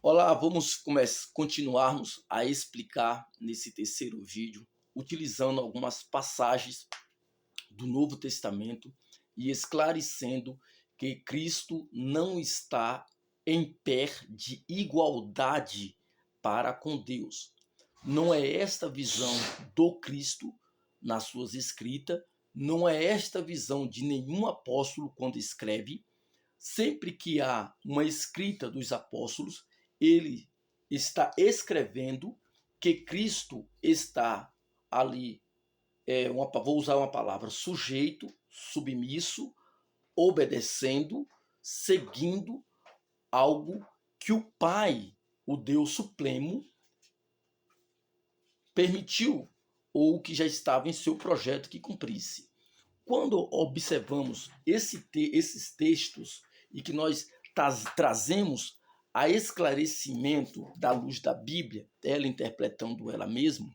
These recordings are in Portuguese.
Olá, vamos continuarmos a explicar nesse terceiro vídeo, utilizando algumas passagens do Novo Testamento e esclarecendo que Cristo não está em pé de igualdade para com Deus. Não é esta visão do Cristo nas suas escritas, não é esta visão de nenhum apóstolo quando escreve. Sempre que há uma escrita dos apóstolos, ele está escrevendo que Cristo está ali, vou usar uma palavra, sujeito, submisso, obedecendo, seguindo algo que o Pai, o Deus Supremo, permitiu ou que já estava em seu projeto que cumprisse. Quando observamos esses textos e que nós trazemos a esclarecimento da luz da Bíblia, ela interpretando ela mesma,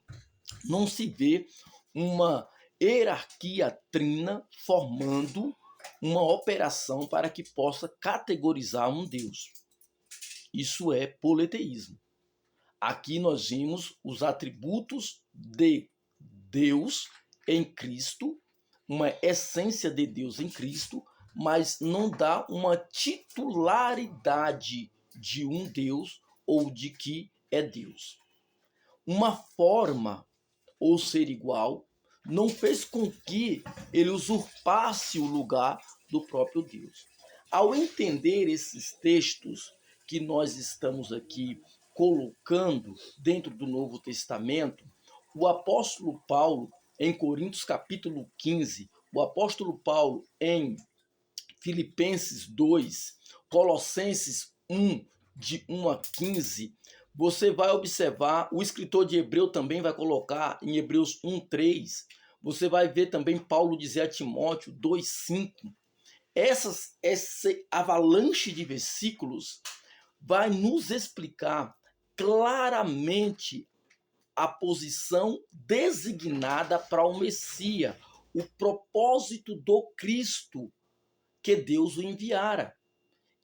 não se vê uma hierarquia trina formando uma operação para que possa categorizar um Deus. Isso é politeísmo. Aqui nós vimos os atributos de Deus em Cristo, uma essência de Deus em Cristo, mas não dá uma titularidade de um Deus ou de que é Deus. Uma forma ou ser igual não fez com que ele usurpasse o lugar do próprio Deus. Ao entender esses textos que nós estamos aqui colocando dentro do Novo Testamento, o apóstolo Paulo, em Coríntios capítulo 15, o apóstolo Paulo em Filipenses 2, Colossenses 1, de 1 a 15, você vai observar, o escritor de Hebreu também vai colocar em Hebreus 1, 3, você vai ver também Paulo dizer a Timóteo 2, 5. Essa avalanche de versículos vai nos explicar claramente a posição designada para o Messias, o propósito do Cristo que Deus o enviara.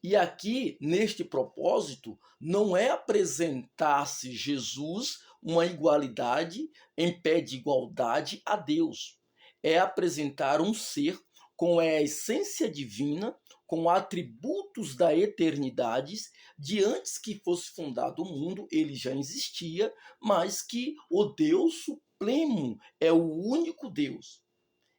E aqui, neste propósito, não é apresentar-se Jesus uma igualdade, em pé de igualdade a Deus. É apresentar um ser com a essência divina, com atributos da eternidade, de antes que fosse fundado o mundo, ele já existia, mas que o Deus Supremo é o único Deus.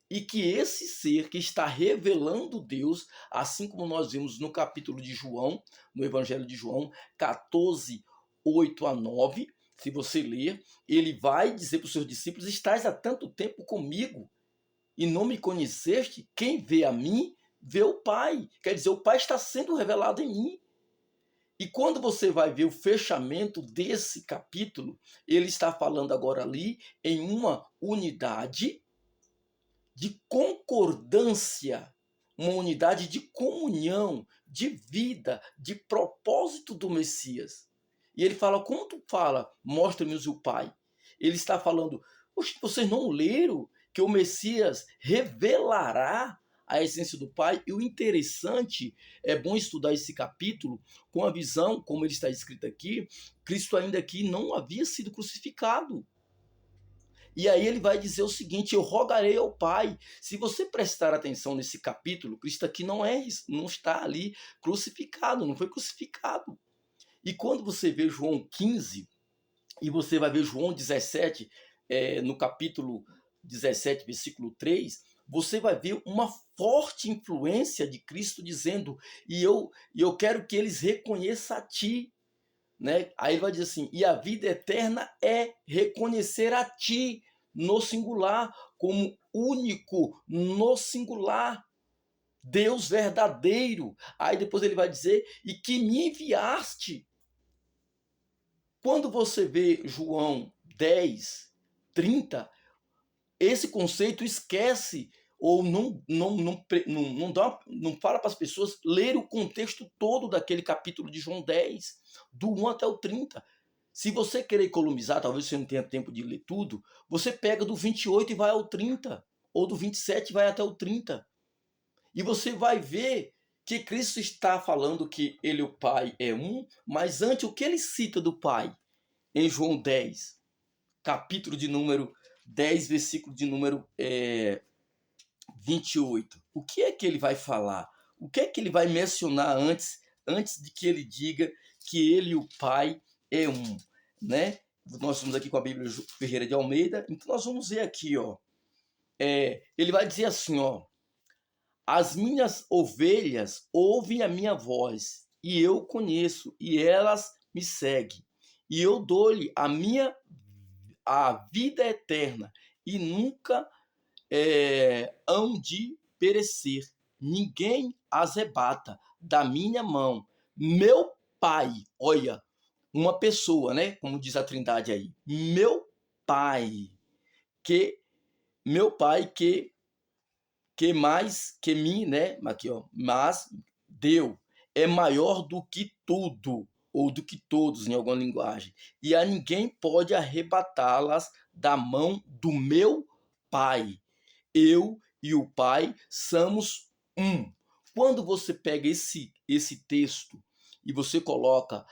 E que esse ser que está revelando Deus, assim como nós vimos no capítulo de João, no Evangelho de João, 14, 8 a 9, se você ler, ele vai dizer para os seus discípulos: estás há tanto tempo comigo e não me conheceste? Quem vê a mim, vê o Pai. Quer dizer, o Pai está sendo revelado em mim. E quando você vai ver o fechamento desse capítulo, ele está falando agora ali em uma unidade de concordância, uma unidade de comunhão, de vida, de propósito do Messias. E ele fala, como tu fala, mostra-me o Pai. Ele está falando, vocês não leram que o Messias revelará a essência do Pai? E o interessante, é bom estudar esse capítulo com a visão, como ele está escrito aqui, Cristo ainda aqui não havia sido crucificado. E aí ele vai dizer o seguinte: eu rogarei ao Pai. Se você prestar atenção nesse capítulo, Cristo aqui não está ali crucificado, não foi crucificado. E quando você vê João 15, e você vai ver João 17, no capítulo 17, versículo 3, você vai ver uma forte influência de Cristo dizendo, e eu quero que eles reconheçam a ti. Né? Aí ele vai dizer assim, e a vida eterna é reconhecer a ti, no singular, como único, no singular, Deus verdadeiro. Aí depois ele vai dizer, e que me enviaste. Quando você vê João 10, 30, esse conceito esquece ou não fala para as pessoas ler o contexto todo daquele capítulo de João 10, do 1 até o 30. Se você querer economizar, talvez você não tenha tempo de ler tudo, você pega do 28 e vai ao 30, ou do 27 e vai até o 30. E você vai ver que Cristo está falando que ele e o Pai é um, mas antes o que ele cita do Pai? Em João 10, capítulo de número 10, versículo de número 28. O que é que ele vai falar? O que é que ele vai mencionar antes de que ele diga que ele e o Pai é um, né? Nós estamos aqui com a Bíblia Ferreira de Almeida, então nós vamos ver aqui, ó. Ele vai dizer assim, ó: as minhas ovelhas ouvem a minha voz, e eu conheço, e elas me seguem. E eu dou-lhe a vida eterna, e nunca hão de perecer. Ninguém as arrebata da minha mão. Meu Pai, olha, uma pessoa, né? Como diz a Trindade aí. Meu Pai que mais que mim, né? Aqui, ó, mas deu é maior do que tudo ou do que todos em alguma linguagem, e a ninguém pode arrebatá-las da mão do meu Pai. Eu e o Pai somos um. Quando você pega esse texto e você coloca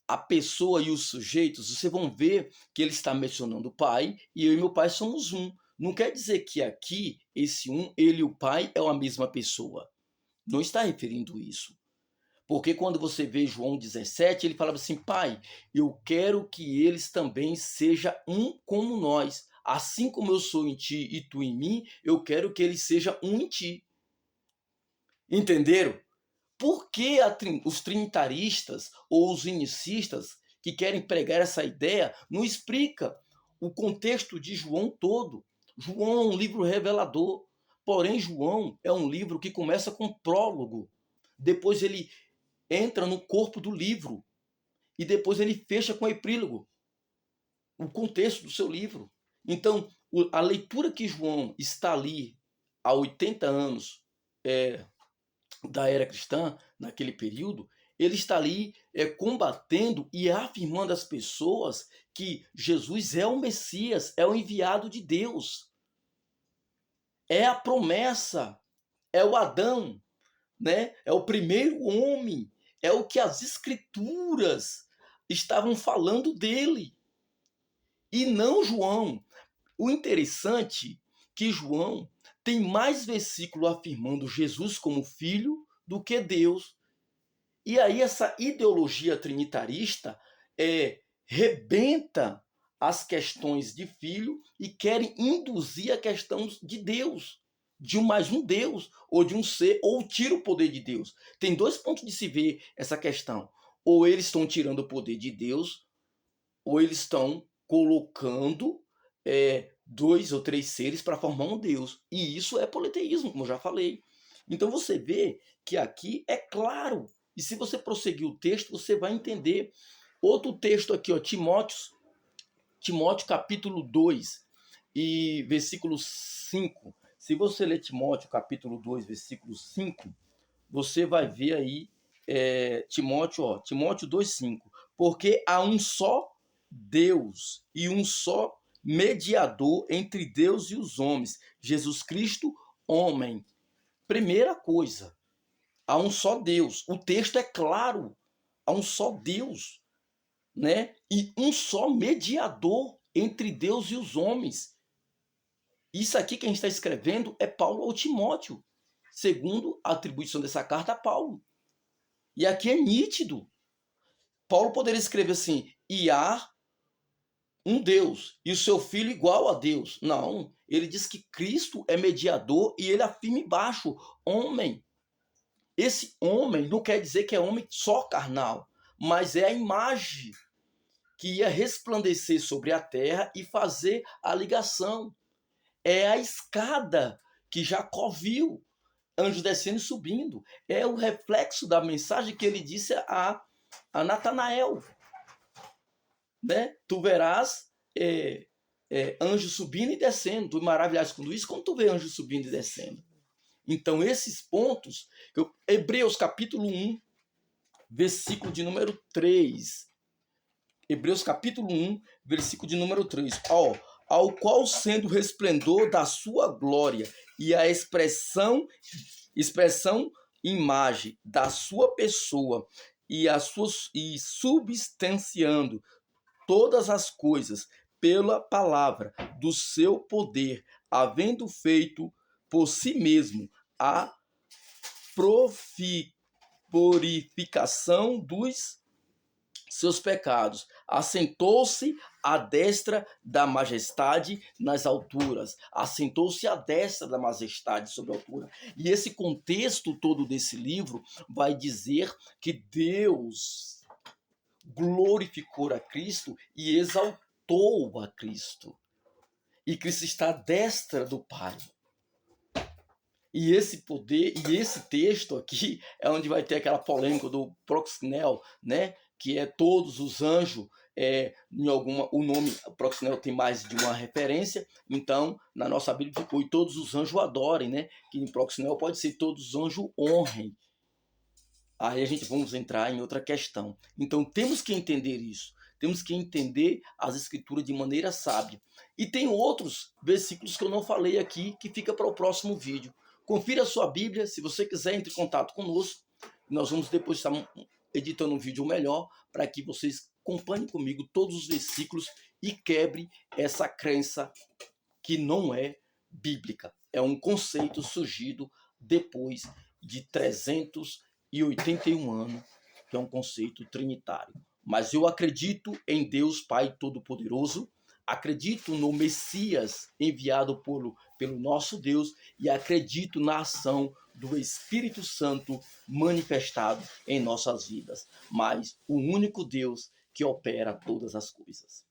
a pessoa e os sujeitos, vocês vão ver que ele está mencionando o Pai, e eu e meu Pai somos um. Não quer dizer que aqui, esse um, ele e o Pai é a mesma pessoa. Não está referindo isso. Porque quando você vê João 17, ele falava assim: Pai, eu quero que eles também sejam um como nós. Assim como eu sou em ti e tu em mim, eu quero que eles sejam um em ti. Entenderam? Por que os trinitaristas ou os unicistas que querem pregar essa ideia não explica o contexto de João todo? João é um livro revelador, porém João é um livro que começa com prólogo, depois ele entra no corpo do livro e depois ele fecha com epílogo, o contexto do seu livro. Então, a leitura que João está ali há 80 anos da era cristã, naquele período, ele está ali combatendo e afirmando às pessoas que Jesus é o Messias, é o enviado de Deus, é a promessa, é o Adão, né? É o primeiro homem, é o que as escrituras estavam falando dele, e não João. O interessante é que João tem mais versículo afirmando Jesus como filho do que Deus. E aí essa ideologia trinitarista rebenta as questões de filho e querem induzir a questão de Deus, de mais um Deus, ou de um ser, ou tira o poder de Deus. Tem dois pontos de se ver essa questão. Ou eles estão tirando o poder de Deus, ou eles estão colocando dois ou três seres para formar um Deus. E isso é politeísmo, como eu já falei. Então você vê que aqui é claro. E se você prosseguir o texto, você vai entender. Outro texto aqui, ó, Timóteo capítulo 2 e versículo 5. Se você ler Timóteo capítulo 2, versículo 5, você vai ver aí Timóteo 2,5. Porque há um só Deus e um só mediador entre Deus e os homens, Jesus Cristo, homem. Primeira coisa, há um só Deus. O texto é claro, há um só Deus, né? E um só mediador entre Deus e os homens. Isso aqui que a gente está escrevendo é Paulo ao Timóteo, segundo a atribuição dessa carta a Paulo. E aqui é nítido. Paulo poderia escrever assim: e há um Deus e o seu filho igual a Deus. Não, ele diz que Cristo é mediador e ele afirma embaixo, homem. Esse homem não quer dizer que é homem só carnal, mas é a imagem que ia resplandecer sobre a terra e fazer a ligação. É a escada que Jacó viu, anjos descendo e subindo. É o reflexo da mensagem que ele disse a Natanael. Né? Tu verás anjos subindo e descendo. Tu maravilhas com isso, como tu vê anjos subindo e descendo. Então, esses pontos, Hebreus capítulo 1, versículo de número 3. Hebreus capítulo 1, versículo de número 3. Ao qual sendo o resplendor da sua glória e a expressão imagem da sua pessoa e substanciando todas as coisas pela palavra do seu poder, havendo feito por si mesmo a purificação dos seus pecados, assentou-se à destra da majestade nas alturas, assentou-se à destra da majestade sobre a altura. E esse contexto todo desse livro vai dizer que Deus glorificou a Cristo e exaltou a Cristo. E Cristo está à destra do Pai. E esse poder, e esse texto aqui é onde vai ter aquela polêmica do proxenel, né? Que é todos os anjos, o nome proxenel tem mais de uma referência, então na nossa Bíblia ficou e todos os anjos adorem, né? Que em proxenel pode ser todos os anjos honrem. Aí a gente vamos entrar em outra questão. Então temos que entender isso. Temos que entender as escrituras de maneira sábia. E tem outros versículos que eu não falei aqui, que fica para o próximo vídeo. Confira a sua Bíblia, se você quiser, entre em contato conosco. Nós vamos depois estar editando um vídeo melhor para que vocês acompanhem comigo todos os versículos e quebre essa crença que não é bíblica. É um conceito surgido depois de 381 anos, que é um conceito trinitário. Mas eu acredito em Deus Pai Todo-Poderoso, acredito no Messias enviado pelo nosso Deus e acredito na ação do Espírito Santo manifestado em nossas vidas. Mas o único Deus que opera todas as coisas.